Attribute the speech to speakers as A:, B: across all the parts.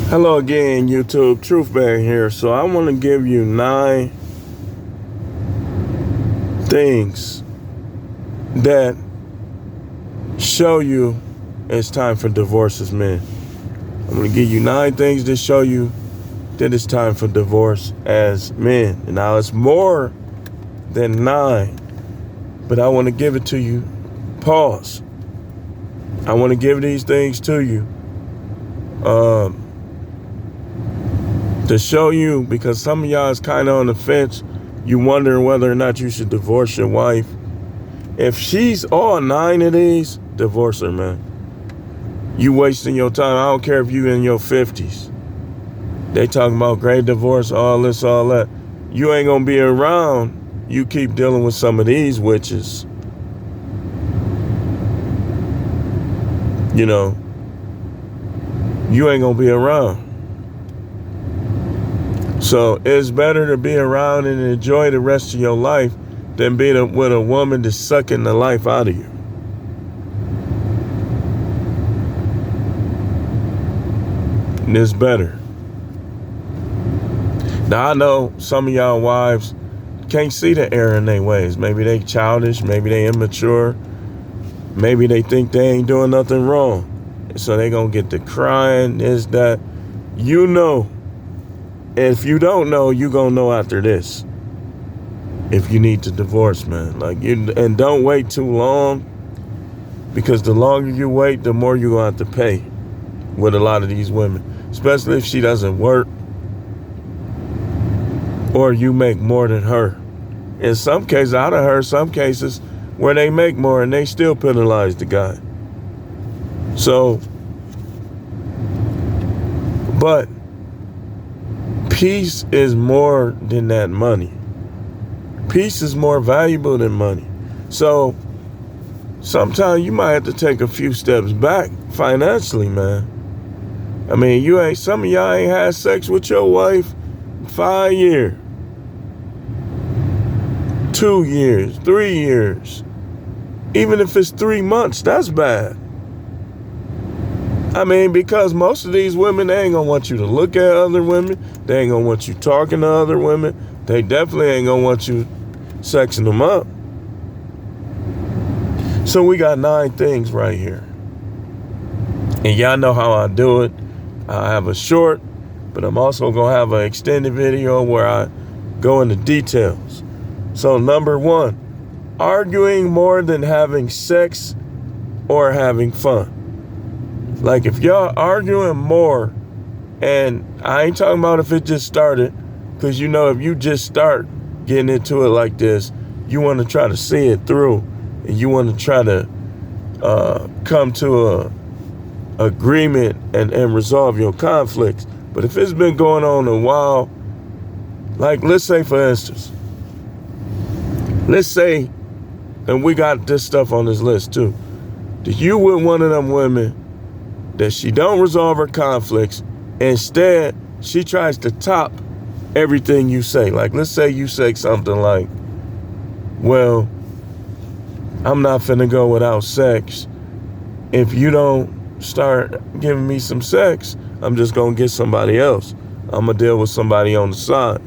A: Hello again, YouTube. Truth Bear here. So I want to give you 9 things that show you it's time for divorce as men. I'm going to give you 9 things that show you that it's time for divorce as men. And now it's more than 9, but I want to give it to you. Pause. I want to give these things to you. To show you, because some of y'all is kind of on the fence. You wondering whether or not you should divorce your wife. If she's all 9 of these, divorce her, man. You wasting your time. I don't care if you in your 50s. They talking about great divorce, all this, all that. You ain't gonna be around. You keep dealing with some of these witches. You know, you ain't gonna be around. So it's better to be around and enjoy the rest of your life than be with a woman that's sucking the life out of you. And it's better. Now I know some of y'all wives can't see the error in their ways. Maybe they childish, maybe they immature, maybe they think they ain't doing nothing wrong. So they gonna get to crying, this, that. You know. If you don't know, you gonna know after this. If you need to divorce, man. And don't wait too long, because the longer you wait, the more you're gonna have to pay with a lot of these women. Especially if she doesn't work or you make more than her. In some cases, I done heard some cases where they make more and they still penalize the guy. So, but peace is more than that money. Peace is more valuable than money. So sometimes you might have to take a few steps back financially, man. I mean, some of y'all ain't had sex with your wife in 5 years, 2 years, 3 years. Even if it's 3 months, that's bad. I mean, because most of these women, they ain't gonna want you to look at other women. They ain't gonna want you talking to other women. They definitely ain't gonna want you sexing them up. So we got 9 things right here. And y'all know how I do it. I have a short, but I'm also gonna have an extended video where I go into details. So number 1, arguing more than having sex or having fun. Like if y'all arguing more, and I ain't talking about if it just started, because if you just start getting into it like this, you want to try to see it through, and you want to try to come to a agreement and resolve your conflicts. But if it's been going on a while, like let's say for instance, and we got this stuff on this list too, that you with one of them women that she don't resolve her conflicts. Instead, she tries to top everything you say. Like, let's say you say something like, well, I'm not finna go without sex. If you don't start giving me some sex, I'm just gonna get somebody else. I'm gonna deal with somebody on the side.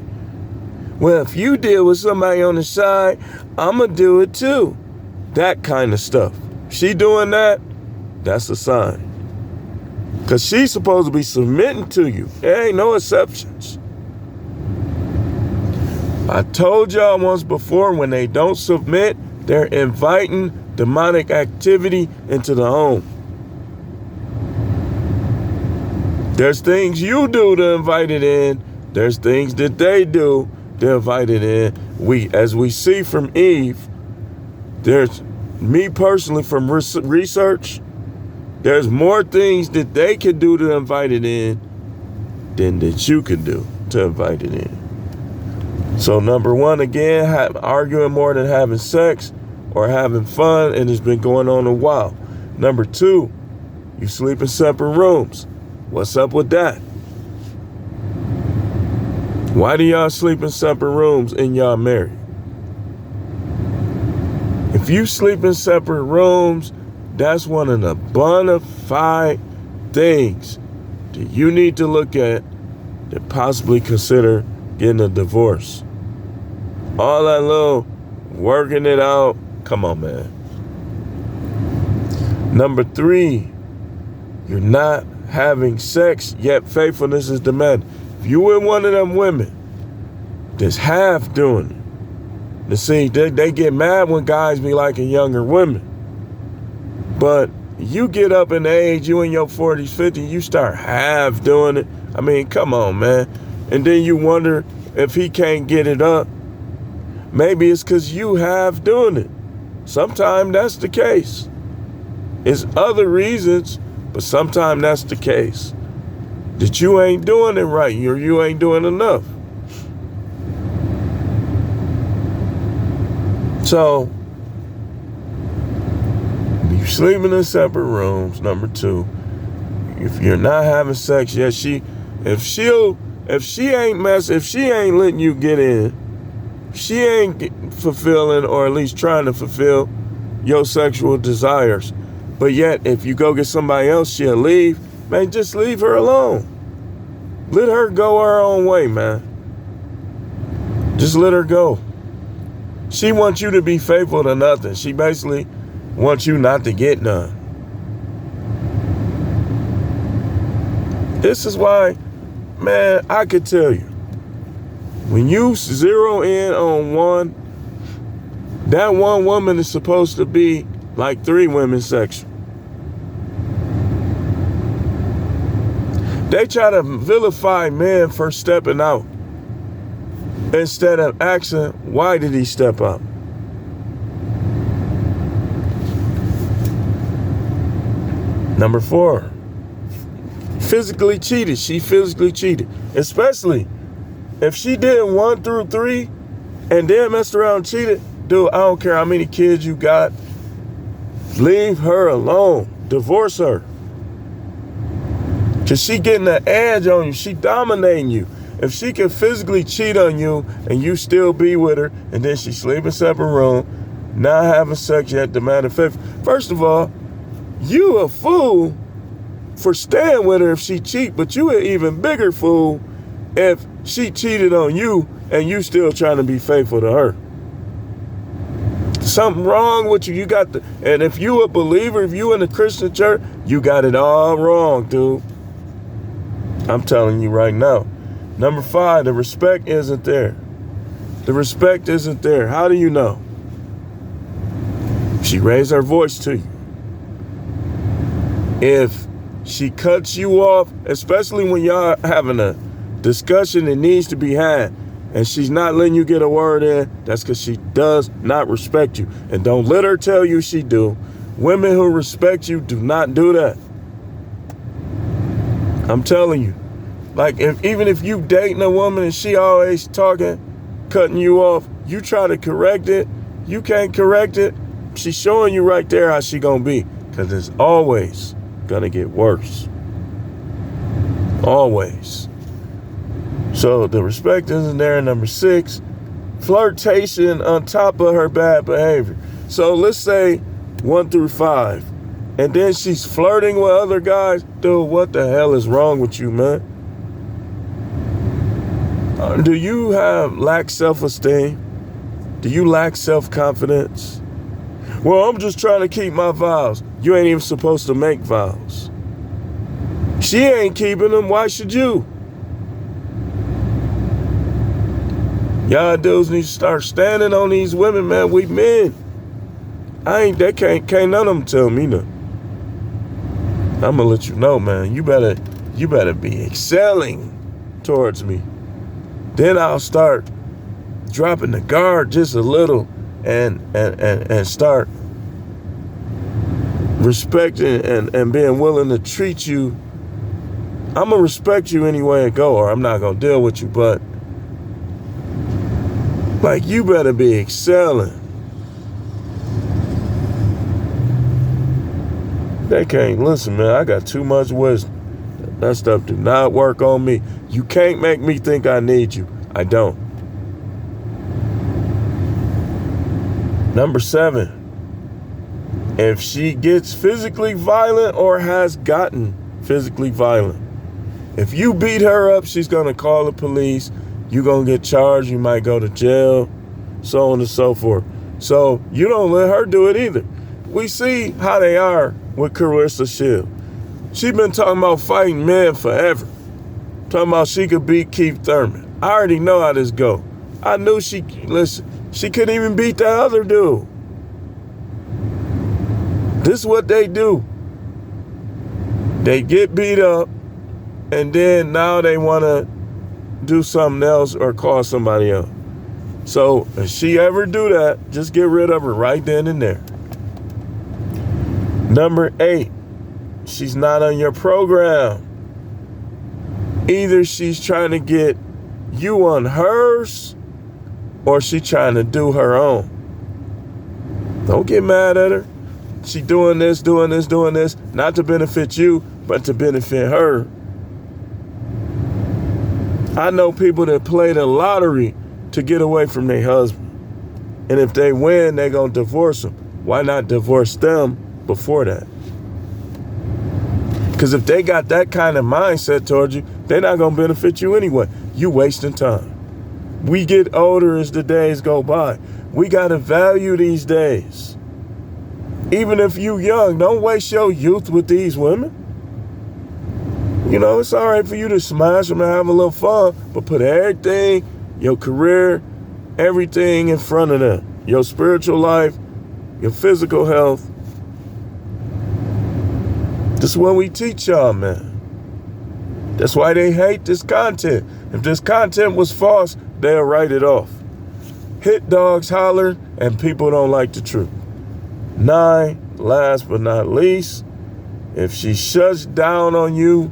A: Well, if you deal with somebody on the side, I'm gonna do it too. That kind of stuff. She doing that, that's a sign. Because she's supposed to be submitting to you. There ain't no exceptions. I told y'all once before, when they don't submit, they're inviting demonic activity into the home. There's things you do to invite it in. There's things that they do to invite it in. As we see from Eve, there's me personally from research, there's more things that they can do to invite it in than that you can do to invite it in. So number 1, again, arguing more than having sex or having fun, and it's been going on a while. Number 2, you sleep in separate rooms. What's up with that? Why do y'all sleep in separate rooms and y'all married? If you sleep in separate rooms, that's one of the bona fide things that you need to look at to possibly consider getting a divorce. All that little working it out, come on, man. Number 3, you're not having sex, yet faithfulness is demanded. If you were one of them women that's half doing it, you see, they get mad when guys be liking younger women. But you get up in age, you in your 40s, 50s, you start half doing it. I mean, come on, man. And then you wonder if he can't get it up. Maybe it's because you half doing it. Sometimes that's the case. It's other reasons, but sometimes that's the case. That you ain't doing it right, or you ain't doing enough. So, you sleeping in separate rooms, number 2. If you're not having sex yet, if she ain't letting you get in, she ain't fulfilling, or at least trying to fulfill your sexual desires. But yet, if you go get somebody else, she'll leave. Man, just leave her alone. Let her go her own way, man. Just let her go. She wants you to be faithful to nothing. She basically wants you not to get none. This is why, man, I could tell you, when you zero in on one, that one woman is supposed to be like 3 women sexual. They try to vilify men for stepping out instead of asking, why did he step out? Number 4, physically cheated. She physically cheated, especially if she did 1 through 3 and then messed around and cheated. Dude, I don't care how many kids you got. Leave her alone. Divorce her. Because she getting the edge on you. She dominating you. If she can physically cheat on you and you still be with her, and then she sleep in separate room, not having sex yet, demanding favor. First of all, you a fool for staying with her if she cheat, but you an even bigger fool if she cheated on you and you still trying to be faithful to her. Something wrong with you. And if you a believer, if you in the Christian church, you got it all wrong, dude. I'm telling you right now. Number 5, the respect isn't there. The respect isn't there. How do you know? She raised her voice to you. If she cuts you off, especially when y'all having a discussion that needs to be had, and she's not letting you get a word in, that's because she does not respect you. And don't let her tell you she do. Women who respect you do not do that. I'm telling you. Like, even if you dating a woman and she always talking, cutting you off, you try to correct it, you can't correct it, she's showing you right there how she gonna be. Because it's always gonna get worse. Always. So the respect isn't there. Number 6, flirtation on top of her bad behavior. So let's say 1 through 5, and then she's flirting with other guys. Dude, what the hell is wrong with you, man? Do you lack self-esteem? Do you lack self-confidence? Well, I'm just trying to keep my vows. You ain't even supposed to make vows. She ain't keeping them. Why should you? Y'all dudes need to start standing on these women, man. We men. Can't none of them tell me nothing. I'm gonna let you know, man. You better be excelling towards me. Then I'll start dropping the guard just a little and start respecting and being willing to treat you. I'm gonna respect you anyway it go, or I'm not gonna deal with you, but like, you better be excelling. They can't listen, man. I got too much wisdom. That stuff do not work on me. You can't make me think I need you. I don't. Number 7, if she gets physically violent or has gotten physically violent, If you beat her up, she's going to call the police. You're going to get charged. You might go to jail, so on and so forth. So you don't let her do it either. We see how they are with Claressa Shields. She been talking about fighting men forever. Talking about she could beat Keith Thurman. I already know how this go. I knew she couldn't even beat that other dude. This is what they do. They get beat up, and then now they want to do something else or call somebody else. So if she ever do that, just get rid of her right then and there. Number 8, she's not on your program. Either she's trying to get you on hers, or she's trying to do her own. Don't get mad at her. She doing this, not to benefit you, but to benefit her. I know people that play the lottery to get away from their husband. And if they win, they're going to divorce them. Why not divorce them before that? Because if they got that kind of mindset towards you, they're not going to benefit you anyway. You wasting time. We get older as the days go by. We got to value these days. Even if you young, don't waste your youth with these women. You know, it's all right for you to smash them and have a little fun, but put everything, your career, everything in front of them. Your spiritual life, your physical health. This is what we teach y'all, man. That's why they hate this content. If this content was false, they'll write it off. Hit dogs holler, and people don't like the truth. 9, last but not least, if she shuts down on you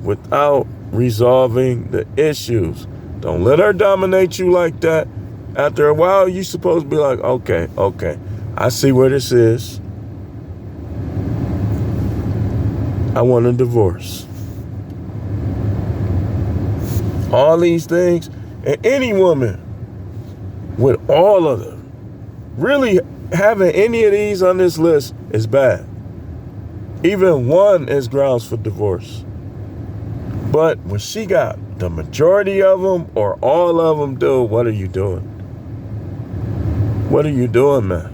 A: without resolving the issues, don't let her dominate you like that. After a while, you're supposed to be like, okay, I see where this is. I want a divorce. All these things, and any woman with all of them, really having any of these on this list is bad. Even one is grounds for divorce. But when she got the majority of them or all of them, dude, what are you doing? What are you doing, man?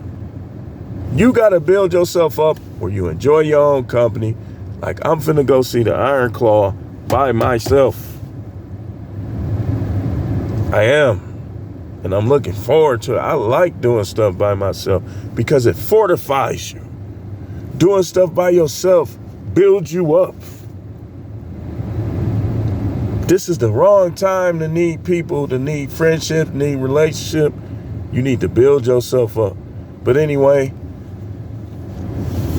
A: You got to build yourself up where you enjoy your own company. Like, I'm finna go see the Iron Claw by myself. I am. And I'm looking forward to it. I like doing stuff by myself because it fortifies you. Doing stuff by yourself builds you up. This is the wrong time to need people, to need friendship, need relationship. You need to build yourself up. But anyway,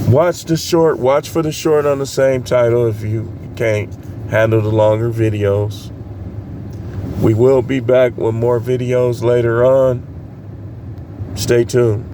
A: watch for the short on the same title if you can't handle the longer videos. We will be back with more videos later on. Stay tuned.